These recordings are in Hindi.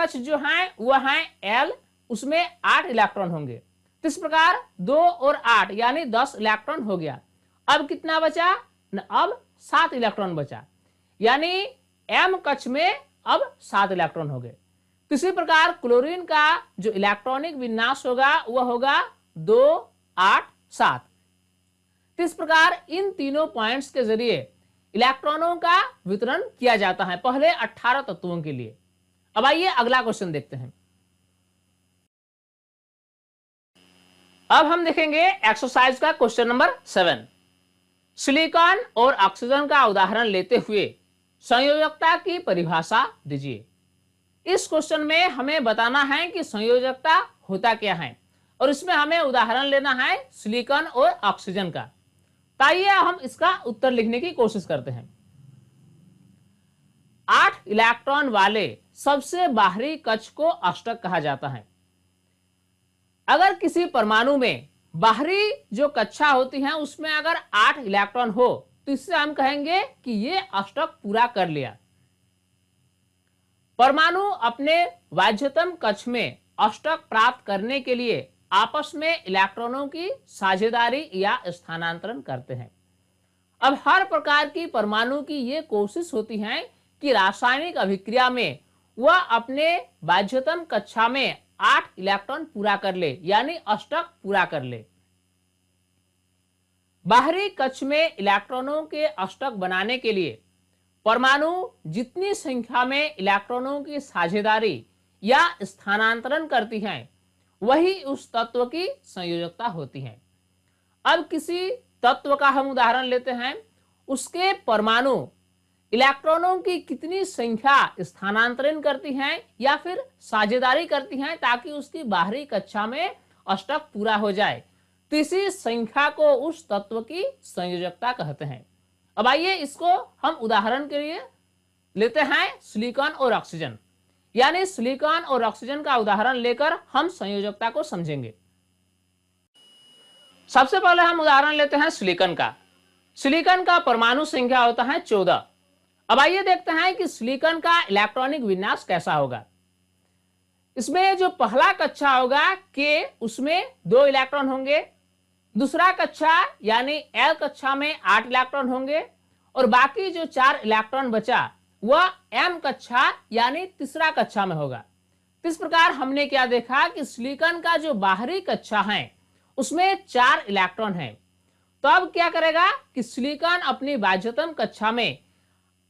कक्ष जो है वह है L, उसमें 8 इलेक्ट्रॉन होंगे। तो इस प्रकार 2 और 8 यानी 10 इलेक्ट्रॉन हो गया। अब कितना बचा? अब 7 इलेक्ट्रॉन बचा, यानी M कक्ष में अब 7 इलेक्ट्रॉन हो गए। तो इसी प्रकार क्लोरीन का जो इलेक्ट्रॉनिक विन्यास होगा वह होगा 2, 8, 7। तो इस प्रकार इन तीनों पॉइंट्स के जरिए इलेक्ट्रॉनों का वितरण किया जाता है पहले 18 तत्वों के लिए। अब आइए अगला क्वेश्चन देखते हैं। अब हम देखेंगे एक्सरसाइज का क्वेश्चन नंबर 7। सिलिकॉन और ऑक्सीजन का उदाहरण लेते हुए संयोजकता की परिभाषा दीजिए। इस क्वेश्चन में हमें बताना है कि संयोजकता होता क्या है और इसमें हमें उदाहरण लेना है सिलिकॉन और ऑक्सीजन का। आइए हम इसका उत्तर लिखने की कोशिश करते हैं। 8 इलेक्ट्रॉन वाले सबसे बाहरी कक्ष को अष्टक कहा जाता है। अगर किसी परमाणु में बाहरी जो कक्षा होती है उसमें अगर 8 इलेक्ट्रॉन हो तो इससे हम कहेंगे कि ये अष्टक पूरा कर लिया। परमाणु अपने बाह्यतम कक्ष में अष्टक प्राप्त करने के लिए आपस में इलेक्ट्रॉनों की साझेदारी या स्थानांतरण करते हैं। अब हर प्रकार की परमाणु की ये कोशिश होती है कि रासायनिक अभिक्रिया में वह अपने बाह्यतम कक्षा में 8 इलेक्ट्रॉन पूरा कर ले, यानी अष्टक पूरा कर ले। बाहरी कक्ष में इलेक्ट्रॉनों के अष्टक बनाने के लिए परमाणु जितनी संख्या में इलेक्ट्रॉनों की साझेदारी या स्थानांतरण करती हैं वही उस तत्व की संयोजकता होती है। अब किसी तत्व का हम उदाहरण लेते हैं, उसके परमाणु इलेक्ट्रॉनों की कितनी संख्या स्थानांतरण करती हैं या फिर साझेदारी करती हैं ताकि उसकी बाहरी कक्षा में अष्टक पूरा हो जाए, तो इसी संख्या को उस तत्व की संयोजकता कहते हैं। अब आइए इसको हम उदाहरण के लिए लेते हैं सिलिकॉन और ऑक्सीजन, यानी सिलिकॉन और ऑक्सीजन का उदाहरण लेकर हम संयोजकता को समझेंगे। सबसे पहले हम उदाहरण लेते हैं सिलिकॉन का। सिलिकॉन का परमाणु संख्या होता है 14। अब आइए देखते हैं कि सिलिकॉन का इलेक्ट्रॉनिक विन्यास कैसा होगा। इसमें जो पहला कक्षा होगा K, उसमें 2 इलेक्ट्रॉन होंगे। दूसरा कक्षा यानी L कक्षा में 8 इलेक्ट्रॉन होंगे और बाकी जो 4 इलेक्ट्रॉन बचा वह M कक्षा यानी तीसरा कक्षा में होगा। इस प्रकार हमने क्या देखा कि सिलिकॉन का जो बाहरी कक्षा है उसमें 4 इलेक्ट्रॉन है। तो अब क्या करेगा कि सिलिकॉन अपनी बाह्यतम कक्षा में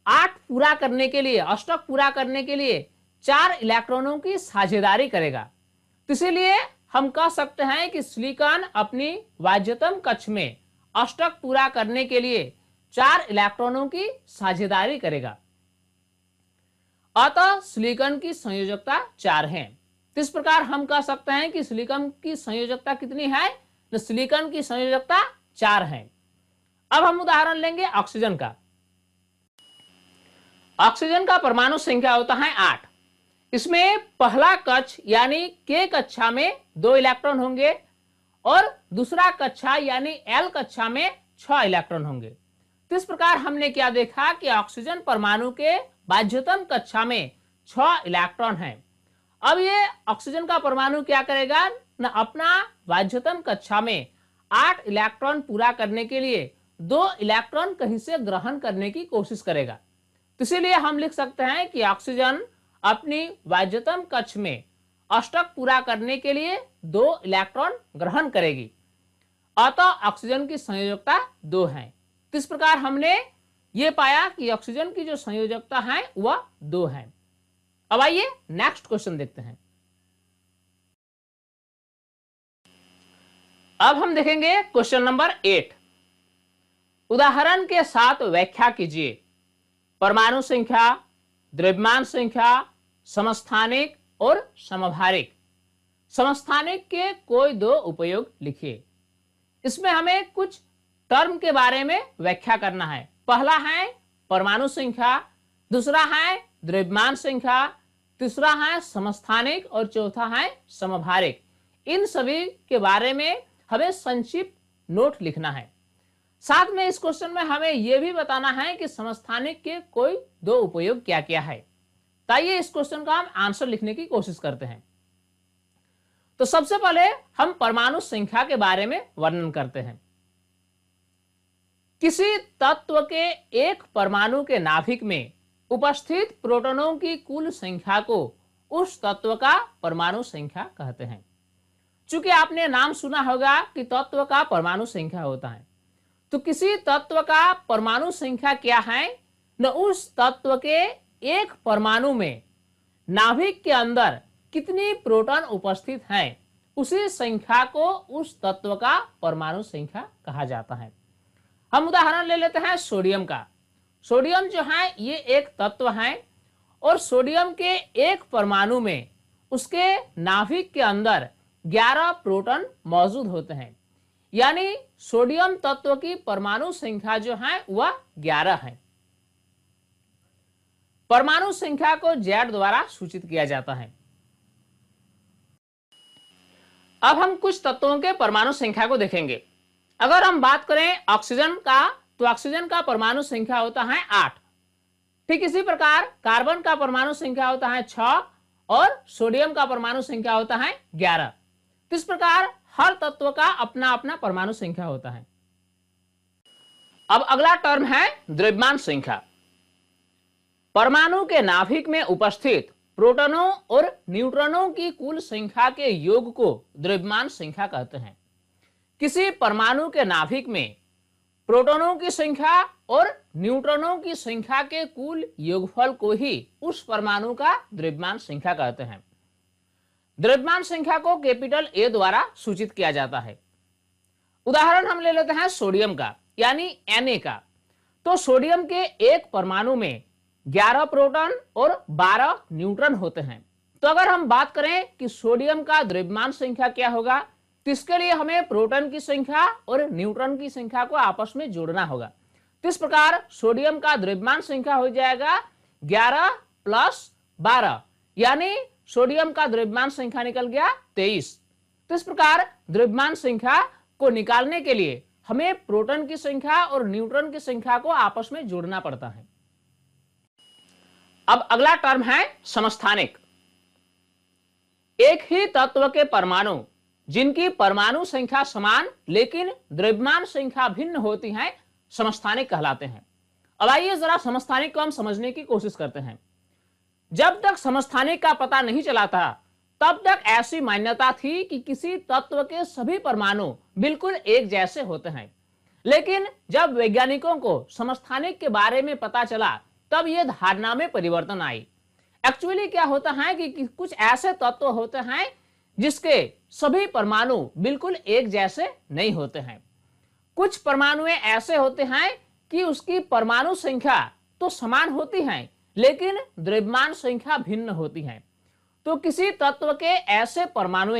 8 पूरा करने के लिए, अष्टक पूरा करने के लिए 4 इलेक्ट्रॉनों की साझेदारी करेगा। तो इसीलिए हम कह सकते हैं कि सिलिकॉन अपनी बाह्यतम कक्ष में अष्टक पूरा करने के लिए 4 इलेक्ट्रॉनों की साझेदारी करेगा। अतः सिलिकॉन की संयोजकता 4 है। इस प्रकार हम कह सकते हैं कि सिलिकॉन की संयोजकता कितनी है? तो सिलिकॉन की संयोजकता 4 है। अब हम उदाहरण लेंगे ऑक्सीजन का। ऑक्सीजन का परमाणु संख्या होता है 8। इसमें पहला कक्ष यानी K कक्षा में 2 इलेक्ट्रॉन होंगे और दूसरा कक्षा यानी L कक्षा में 6 इलेक्ट्रॉन होंगे। तो इस प्रकार हमने क्या देखा कि ऑक्सीजन परमाणु के बाह्यतम कक्षा में 6 इलेक्ट्रॉन हैं। अब ये ऑक्सीजन का परमाणु क्या करेगा न, अपना बाह्यतम कक्षा में 8 इलेक्ट्रॉन पूरा करने के लिए 2 इलेक्ट्रॉन कहीं से ग्रहण करने की कोशिश करेगा। तो इसीलिए हम लिख सकते हैं कि ऑक्सीजन अपनी बाह्यतम कक्ष में अष्टक पूरा करने के लिए 2 इलेक्ट्रॉन ग्रहण करेगी। अतः ऑक्सीजन की संयोजकता 2 है। तो इस प्रकार हमने ये पाया कि ऑक्सीजन की जो संयोजकता है वह 2 है। अब आइए नेक्स्ट क्वेश्चन देखते हैं। अब हम देखेंगे क्वेश्चन नंबर 8। उदाहरण के साथ व्याख्या कीजिए। परमाणु संख्या, द्रव्यमान संख्या, समस्थानिक और समभारिक। समस्थानिक के कोई 2 उपयोग लिखिए। इसमें हमें कुछ टर्म के बारे में व्याख्या करना है। पहला है परमाणु संख्या, दूसरा है द्रव्यमान संख्या, तीसरा है समस्थानिक और चौथा है समभारिक। इन सभी के बारे में हमें संक्षिप्त नोट लिखना है। साथ में इस क्वेश्चन में हमें यह भी बताना है कि समस्थानिक के कोई 2 उपयोग क्या क्या है। तो आइए इस क्वेश्चन का हम आंसर लिखने की कोशिश करते हैं। तो सबसे पहले हम परमाणु संख्या के बारे में वर्णन करते हैं। किसी तत्व के एक परमाणु के नाभिक में उपस्थित प्रोटॉनों की कुल संख्या को उस तत्व का परमाणु संख्या कहते हैं। चूंकि आपने नाम सुना होगा कि तत्व का परमाणु संख्या होता है, तो किसी तत्व का परमाणु संख्या क्या है न उस तत्व के एक परमाणु में नाभिक के अंदर कितनी प्रोटॉन उपस्थित हैं, उसी संख्या को उस तत्व का परमाणु संख्या कहा जाता है। हम उदाहरण ले लेते हैं सोडियम का। सोडियम जो है ये एक तत्व है और सोडियम के एक परमाणु में उसके नाभिक के अंदर 11 प्रोटॉन मौजूद होते हैं, यानी सोडियम तत्व की परमाणु संख्या जो है वह 11 है। परमाणु संख्या को Z द्वारा सूचित किया जाता है। अब हम कुछ तत्वों के परमाणु संख्या को देखेंगे। अगर हम बात करें ऑक्सीजन का, तो ऑक्सीजन का परमाणु संख्या होता है 8। ठीक इसी प्रकार कार्बन का परमाणु संख्या होता है 6 और सोडियम का परमाणु संख्या होता है 11। तो इस प्रकार हर तत्व का अपना अपना परमाणु संख्या होता है। अब अगला टर्म है द्रव्यमान संख्या। परमाणु के नाभिक में उपस्थित प्रोटॉनों और न्यूट्रॉनों की कुल संख्या के योग को द्रव्यमान संख्या कहते हैं। किसी परमाणु के नाभिक में प्रोटॉनों की संख्या और न्यूट्रॉनों की संख्या के कुल योगफल को ही उस परमाणु का द्रव्यमान संख्या कहते हैं। द्रव्यमान संख्या को कैपिटल A द्वारा सूचित किया जाता है। उदाहरण हम ले लेते हैं सोडियम का, यानी Na का। तो सोडियम के एक परमाणु में 11 प्रोटॉन और 12 न्यूट्रॉन होते हैं। तो अगर हम बात करें कि सोडियम का द्रव्यमान संख्या क्या होगा, तो इसके लिए हमें प्रोटॉन की संख्या और न्यूट्रॉन की संख्या को आपस में जोड़ना होगा। तो इस प्रकार सोडियम का द्रव्यमान संख्या हो जाएगा 11 + 12, यानी सोडियम का द्रव्यमान संख्या निकल गया 23। तो इस प्रकार द्रव्यमान संख्या को निकालने के लिए हमें प्रोटॉन की संख्या और न्यूट्रॉन की संख्या को आपस में जोड़ना पड़ता है। अब अगला टर्म है समस्थानिक। एक ही तत्व के परमाणु जिनकी परमाणु संख्या समान लेकिन द्रव्यमान संख्या भिन्न होती है, समस्थानिक कहलाते हैं। अब आइए जरा समस्थानिक को हम समझने की कोशिश करते हैं। जब तक समस्थानिक का पता नहीं चला था, तब तक ऐसी मान्यता थी कि किसी तत्व के सभी परमाणु बिल्कुल एक जैसे होते हैं। लेकिन जब वैज्ञानिकों को समस्थानिक के बारे में पता चला, तब यह धारणा में परिवर्तन आई। एक्चुअली क्या होता है कि कुछ ऐसे तत्व होते हैं जिसके सभी परमाणु बिल्कुल एक जैसे नहीं होते हैं। कुछ परमाणु ऐसे होते हैं कि उसकी परमाणु संख्या तो समान होती है लेकिन द्रव्यमान संख्या भिन्न होती है। तो किसी तत्व के ऐसे परमाणु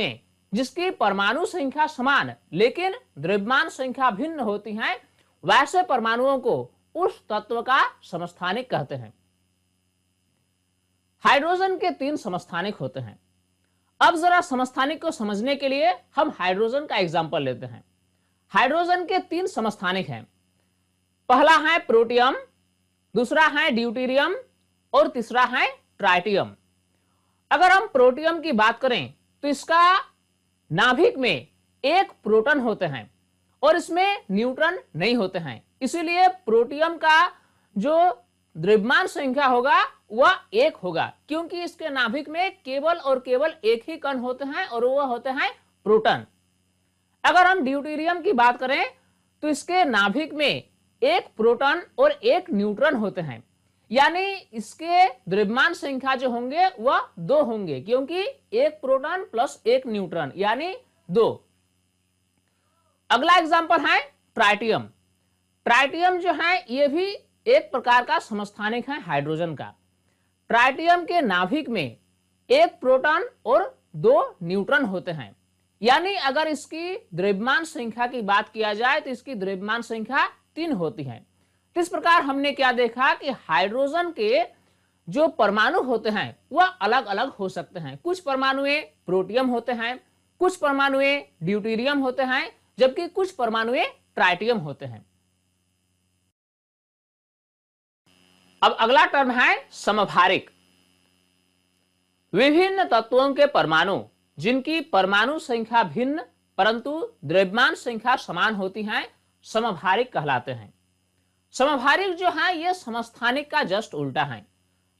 जिसकी परमाणु संख्या समान लेकिन द्रव्यमान संख्या भिन्न होती है, वैसे परमाणुओं को उस तत्व का समस्थानिक कहते हैं। हाइड्रोजन के 3 समस्थानिक होते हैं। अब जरा समस्थानिक को समझने के लिए हम हाइड्रोजन का एग्जांपल लेते हैं। हाइड्रोजन के 3 समस्थानिक हैं। पहला है प्रोटियम, दूसरा है ड्यूटेरियम और तीसरा है ट्राइटियम। अगर हम प्रोटियम की बात करें तो इसका नाभिक में 1 प्रोटॉन होते हैं और इसमें न्यूट्रॉन नहीं होते हैं, इसीलिए प्रोटियम का जो द्रव्यमान संख्या होगा वह 1 होगा, क्योंकि इसके नाभिक में केवल और केवल एक ही कण होते हैं और वह होते हैं प्रोटॉन। अगर हम ड्यूटेरियम की बात करें तो इसके नाभिक में 1 प्रोटॉन और 1 न्यूट्रॉन होते हैं, यानी इसके द्रव्यमान संख्या जो होंगे वह 2 होंगे, क्योंकि 1 प्रोटॉन + 1 न्यूट्रॉन यानी 2। अगला एग्जांपल है ट्राइटियम। ट्राइटियम जो है यह भी एक प्रकार का समस्थानिक है हाइड्रोजन का। ट्राइटियम के नाभिक में 1 प्रोटॉन और 2 न्यूट्रॉन होते हैं, यानी अगर इसकी द्रव्यमान संख्या की बात किया जाए तो इसकी द्रव्यमान संख्या 3 होती है। तो इस प्रकार हमने क्या देखा कि हाइड्रोजन के जो परमाणु होते हैं वह अलग अलग हो सकते हैं। कुछ परमाणु प्रोटियम होते हैं, कुछ परमाणु ड्यूटेरियम होते हैं, जबकि कुछ परमाणु ट्राइटियम होते हैं। अब अगला टर्म है समभारिक। विभिन्न तत्वों के परमाणु जिनकी परमाणु संख्या भिन्न परंतु द्रव्यमान संख्या समान होती है समभारिक कहलाते हैं। समभारिक जो है ये समस्थानिक का जस्ट उल्टा है।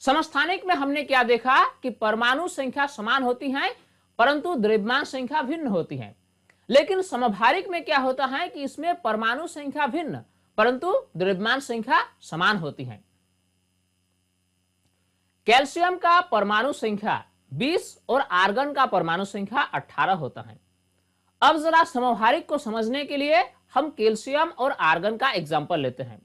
समस्थानिक में हमने क्या देखा कि परमाणु संख्या समान होती है परंतु द्रव्यमान संख्या भिन्न होती है, लेकिन समभारिक में क्या होता है कि इसमें परमाणु संख्या भिन्न परंतु द्रव्यमान संख्या समान होती है। कैल्शियम का परमाणु संख्या 20 और आर्गन का परमाणु संख्या 18 होता है। अब जरा समभारिक को समझने के लिए हम कैल्शियम और आर्गन का एग्जांपल लेते हैं।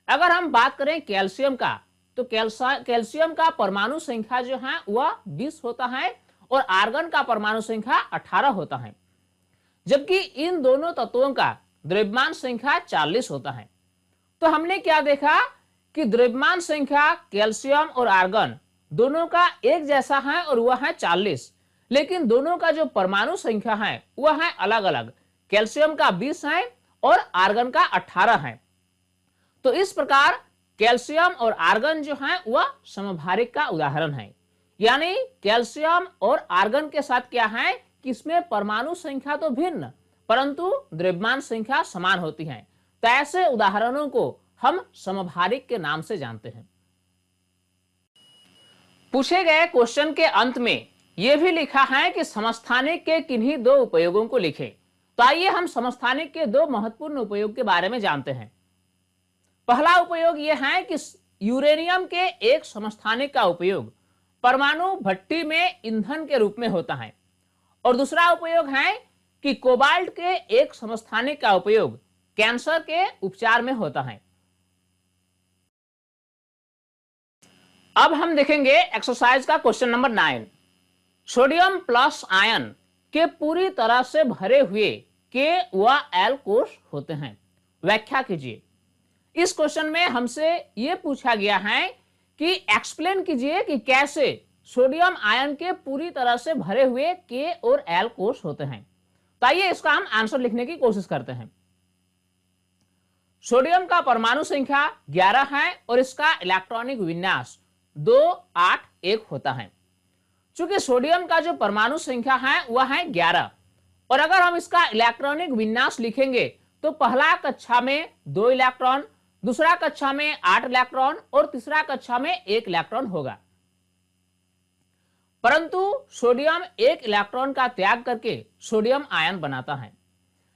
अगर हम बात करें कैल्शियम का, तो कैल्शियम का परमाणु संख्या जो है वह 20 होता है और आर्गन का परमाणु संख्या 18 होता है, जबकि इन दोनों तत्वों का द्रव्यमान संख्या 40 होता है। तो हमने क्या देखा कि द्रव्यमान संख्या कैल्शियम और आर्गन दोनों का एक जैसा है और वह है 40, लेकिन दोनों का जो परमाणु संख्या है वह है अलग अलग। कैल्शियम का 20 है और आर्गन का 18 है। तो इस प्रकार कैल्शियम और आर्गन जो है वह समभारिक का उदाहरण है। यानी कैल्शियम और आर्गन के साथ क्या है कि इसमें परमाणु संख्या तो भिन्न परंतु द्रव्यमान संख्या समान होती है। तो ऐसे उदाहरणों को हम समभारिक के नाम से जानते हैं। पूछे गए क्वेश्चन के अंत में यह भी लिखा है कि समस्थानिक के किन्हीं दो उपयोगों को लिखें। तो आइए हम समस्थानिक के दो महत्वपूर्ण उपयोग के बारे में जानते हैं। पहला उपयोग यह है कि यूरेनियम के एक समस्थानिक का उपयोग परमाणु भट्टी में ईंधन के रूप में होता है, और दूसरा उपयोग है कि कोबाल्ट के एक समस्थानिक का उपयोग कैंसर के उपचार में होता है। अब हम देखेंगे एक्सरसाइज का question number 9। Sodium plus ion के पूरी तरह से भरे हुए के व एल कोष होते हैं, व्याख्या कीजिए। इस क्वेश्चन में हमसे यह पूछा गया है कि एक्सप्लेन कीजिए कि कैसे सोडियम आयन के पूरी तरह से भरे हुए के और एल कोष होते हैं। तो आइए इसका हम आंसर लिखने की कोशिश करते हैं। सोडियम का परमाणु संख्या 11 है और इसका इलेक्ट्रॉनिक विन्यास 281 होता है। चूंकि सोडियम का जो परमाणु संख्या है वह है 11 और अगर हम इसका इलेक्ट्रॉनिक विन्यास लिखेंगे तो पहला कक्षा में 2 इलेक्ट्रॉन, दूसरा कक्षा में 8 इलेक्ट्रॉन और तीसरा कक्षा में 1 इलेक्ट्रॉन होगा। परंतु सोडियम 1 इलेक्ट्रॉन का त्याग करके सोडियम आयन बनाता है,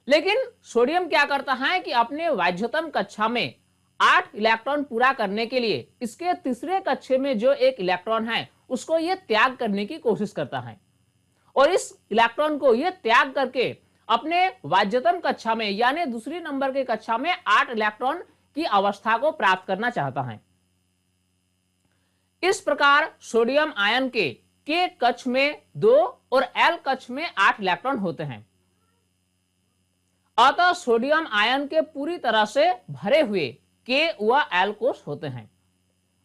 लेकिन सोडियम क्या करता है कि अपने बाध्यतम कक्षा में 8 इलेक्ट्रॉन पूरा करने के लिए इसके तीसरे कक्षे में जो 1 इलेक्ट्रॉन है उसको यह त्याग करने की कोशिश करता है, और इस इलेक्ट्रॉन को यह त्याग करके अपने बाध्यतम कक्षा में यानी दूसरी नंबर के कक्षा में 8 इलेक्ट्रॉन की अवस्था को प्राप्त करना चाहता है। इस प्रकार सोडियम आयन के कक्ष में 2 और एल कक्ष में 8 इलेक्ट्रॉन होते हैं। अतः सोडियम आयन के पूरी तरह से भरे हुए के व एल कोष होते हैं।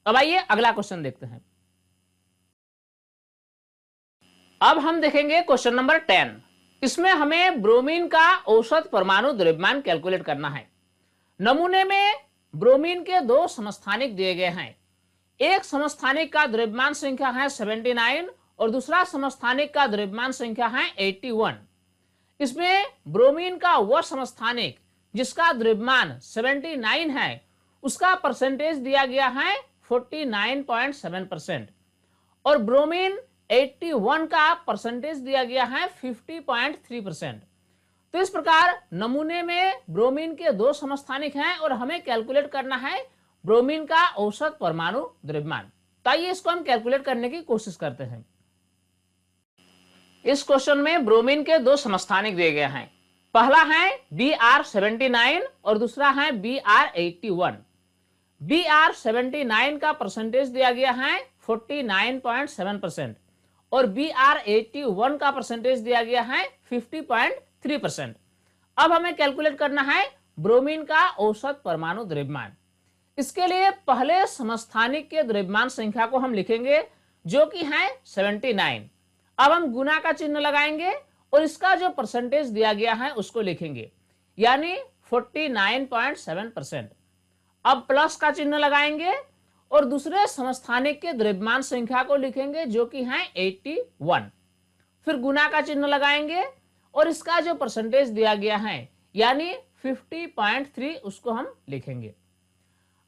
अब आइए अगला क्वेश्चन देखते हैं। अब हम देखेंगे क्वेश्चन नंबर 10। इसमें हमें ब्रोमीन का औसत परमाणु द्रव्यमान कैलकुलेट करना है। नमूने में ब्रोमीन के 2 समस्थानिक दिए गए हैं। एक समस्थानिक का द्रव्यमान संख्या है 79 और दूसरा समस्थानिक का द्रव्यमान संख्या है 81। इसमें ब्रोमीन का वह समस्थानिक जिसका द्रव्यमान 79 है उसका परसेंटेज दिया गया है 49.7% और ब्रोमीन 81 का परसेंटेज दिया गया है 50.3%। तो इस प्रकार नमूने में ब्रोमीन के 2 समस्थानिक हैं और हमें कैलकुलेट करना है ब्रोमीन का औसत परमाणु द्रव्यमान। तो आइए इसको हम कैलकुलेट करने की कोशिश करते हैं। इस क्वेश्चन में ब्रोमीन के 2 समस्थानिक दिए गए हैं। पहला है Br79 और दूसरा है Br81। Br79 का परसेंटेज दिया गया है 49.7% और Br81 का परसेंटेज दिया गया है 50.3%। अब हमें कैलकुलेट करना है ब्रोमीन का औसत परमाणु द्रव्यमान। इसके लिए पहले समस्थानिक के द्रव्यमान संख्या को हम लिखेंगे जो कि है 79। अब हम गुना का चिन्ह लगाएंगे और इसका जो परसेंटेज दिया गया है उसको लिखेंगे यानी 49.7%। अब प्लस का चिन्ह लगाएंगे और दूसरे समस्थानिक के द्रव्यमान संख्या को लिखेंगे जो कि है 81। फिर गुना का चिन्ह लगाएंगे और इसका जो परसेंटेज दिया गया है यानी 50.3 उसको हम लिखेंगे।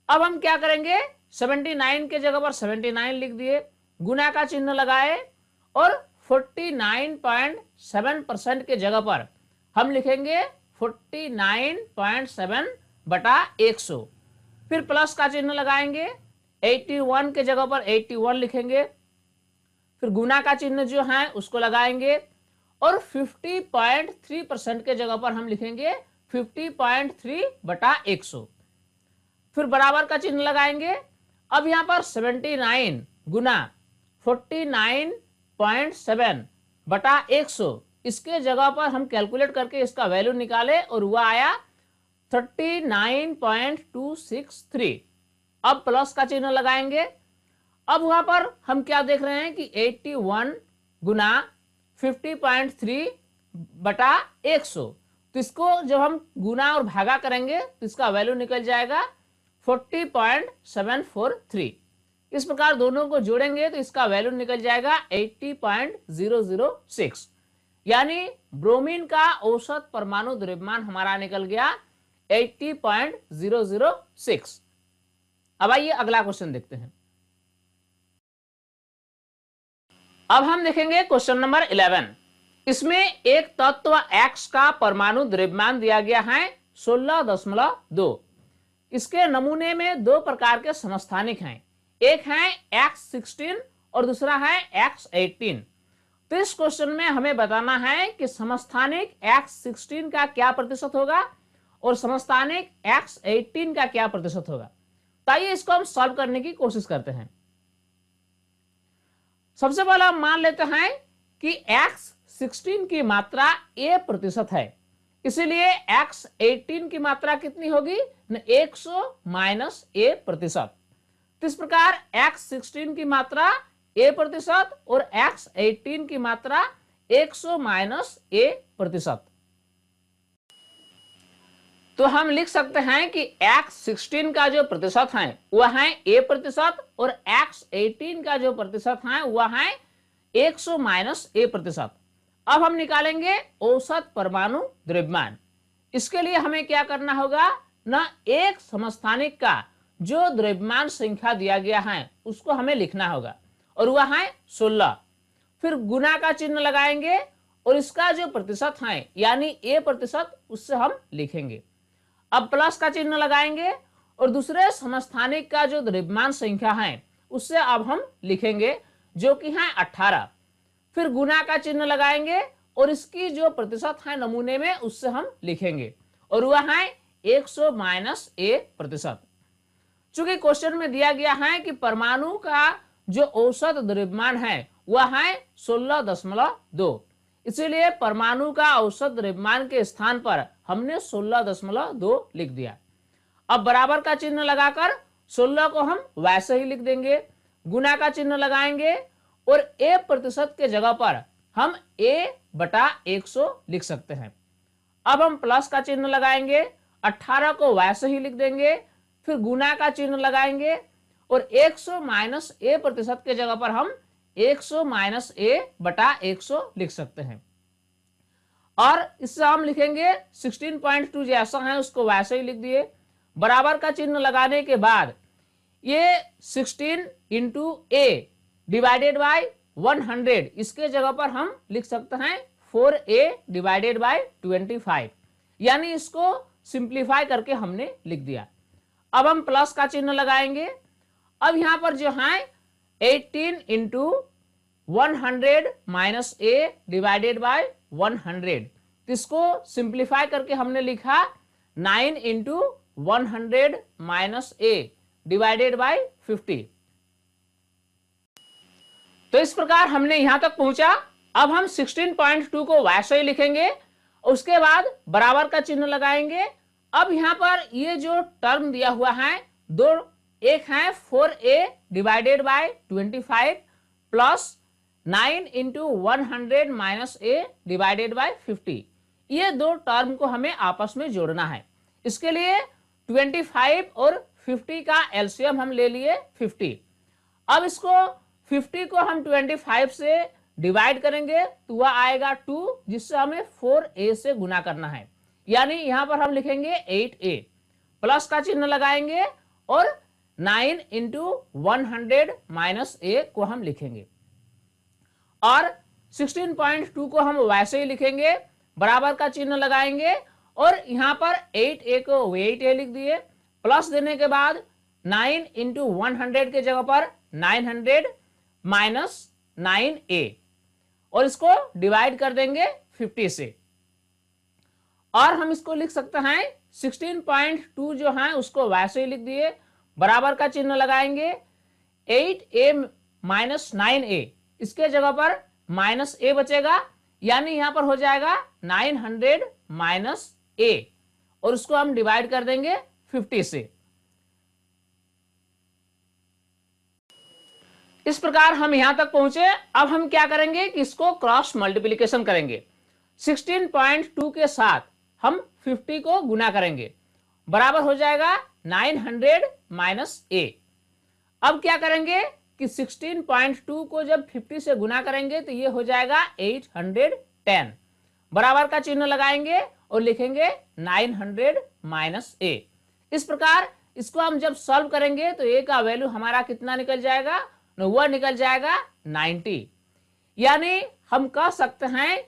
अब हम क्या करेंगे, 79 के जगह पर 79 लिख दिए, गुना का चिन्ह लगाए और 49.7% के जगह पर हम लिखेंगे 49.7 बटा 100। फिर प्लस का चिन्ह लगाएंगे, 81 के जगह पर 81 लिखेंगे, फिर गुना का चिन्ह जो है उसको लगाएंगे और 50.3% के जगह पर हम लिखेंगे 50.3 बटा 100। फिर बराबर का चिन्ह लगाएंगे। अब यहां पर 79 गुना 49.7 बटा 100, इसके जगह पर हम कैलकुलेट करके इसका वैल्यू निकाले और वह आया 39.263। अब प्लस का चिन्ह लगाएंगे। अब वहां पर हम क्या देख रहे हैं कि 81 गुना 50.3 बटा 100, तो इसको जब हम गुना और भागा करेंगे तो इसका वैल्यू निकल जाएगा 40.743। इस प्रकार दोनों को जोड़ेंगे तो इसका वैल्यू निकल जाएगा 80.006, यानी ब्रोमीन का औसत परमाणु द्रव्यमान हमारा निकल गया 80.006। अब आइए अगला क्वेश्चन देखते हैं। अब हम देखेंगे क्वेश्चन नंबर 11। इसमें एक तत्व X का परमाणु द्रव्यमान दिया गया है 16.2। इसके नमूने में दो प्रकार के समस्थानिक हैं, एक है X16 और दूसरा है X18। तो इस क्वेश्चन में हमें बताना है कि समस्थानिक X16 का क्या प्रतिशत होगा और समस्थानिक X18 का क्या प्रतिशत होगा। तो आइए इसको हम सॉल्व करने की कोशिश करते हैं। सबसे पहले हम मान लेते हैं कि X16 की मात्रा A% है, इसीलिए X18 की मात्रा कितनी होगी, 100 माइनस A%। तो इस प्रकार X16 की मात्रा A% और X18 की मात्रा 100 माइनस A%। तो हम लिख सकते हैं कि X16 का जो प्रतिशत है वह है A% और X18 का जो प्रतिशत है वह है 100 माइनस A%। अब हम निकालेंगे औसत परमाणु द्रव्यमान। इसके लिए हमें क्या करना होगा, न एक समस्थानिक का जो द्रव्यमान संख्या दिया गया है उसको हमें लिखना होगा और वह है 16। फिर गुना का चिन्ह लगाएंगे और इसका जो प्रतिशत है यानी A% उससे हम लिखेंगे। अब प्लस का चिन्ह लगाएंगे और दूसरे समस्थानिक का जो द्रव्यमान संख्या है उससे अब हम लिखेंगे जो कि है 18। फिर गुना का चिन्ह लगाएंगे और इसकी जो प्रतिशत है नमूने में उससे हम लिखेंगे और वह है 100 माइनस A%। चूंकि क्वेश्चन में दिया गया है कि परमाणु का जो औसत द्रव्यमान है वह है 16.2, इसीलिए परमाणु का औसत द्रव्यमान के स्थान पर हमने 16.2 लिख दिया। अब बराबर का चिन्ह लगाकर 16 को हम वैसे ही लिख देंगे, गुना का चिन्ह लगाएंगे और A% के जगह पर हम A/100 लिख सकते हैं। अब हम प्लस का चिन्ह लगाएंगे, 18 को वैसे ही लिख देंगे, फिर गुना का चिन्ह लगाएंगे और 100 माइनस A% के जगह पर हम 100 माइनस A/100 लिख सकते हैं। और इससे हम लिखेंगे 16.2 जैसा है उसको वैसे ही लिख दिए। बराबर का चिन्ह लगाने के बाद ये 16 इंटू A डिवाइडेड बाई 100, इसके जगह पर हम लिख सकते हैं 4A डिवाइडेड बाई 25, यानी इसको सिंप्लीफाई करके हमने लिख दिया। अब हम प्लस का चिन्ह लगाएंगे। अब यहां पर जो है 18 into 100 minus A divided by 100, इसको सिंप्लीफाई करके हमने लिखा 9 into 100 minus A divided by 50। तो इस प्रकार हमने यहां तक पहुंचा। अब हम 16.2 को वैसे ही लिखेंगे, उसके बाद बराबर का चिन्ह लगाएंगे। अब यहां पर ये जो टर्म दिया हुआ है दो, एक है 4A divided by 25 plus 9 into 100 minus A divided by 50, ये दो टर्म को हमें आपस में जोड़ना है। इसके लिए 25 और 50 का एलसीएम हम ले लिए 50। अब इसको 50 को हम 25 से डिवाइड करेंगे तो वह आएगा 2, जिससे हमें 4a से गुना करना है। यानी यहां पर हम लिखेंगे 8a, प्लस का चिन्ह लगाएंगे और 9 इंटू 100 माइनस a को हम लिखेंगे और 16.2 को हम वैसे ही लिखेंगे, बराबर का चिन्ह लगाएंगे और यहां पर 8a को 8a लिख दिए, प्लस देने के बाद 9 इंटू 100 के जगह पर 900 माइनस 9a और इसको डिवाइड कर देंगे 50 से और हम इसको लिख सकते हैं 16.2 जो है उसको वैसे ही लिख दिए, बराबर का चिन्ह लगाएंगे, 8a माइनस 9a, इसके जगह पर माइनस a बचेगा, यानी यहां पर हो जाएगा 900 माइनस a और उसको हम डिवाइड कर देंगे 50 से। इस प्रकार हम यहां तक पहुंचे। अब हम क्या करेंगे कि इसको क्रॉस मल्टीप्लिकेशन करेंगे। 16.2 के साथ हम 50 को गुना करेंगे, बराबर हो जाएगा 900 माइनस a। अब क्या करेंगे कि 16.2 को जब 50 से गुना करेंगे तो ये हो जाएगा 810, बराबर का चिन्ह लगाएंगे और लिखेंगे 900 माइनस a। इस प्रकार इसको हम जब सॉल्व करेंगे तो a का वैल्यू हमारा कितना निकल जाएगा, वह निकल जाएगा 90। यानी हम कह सकते हैं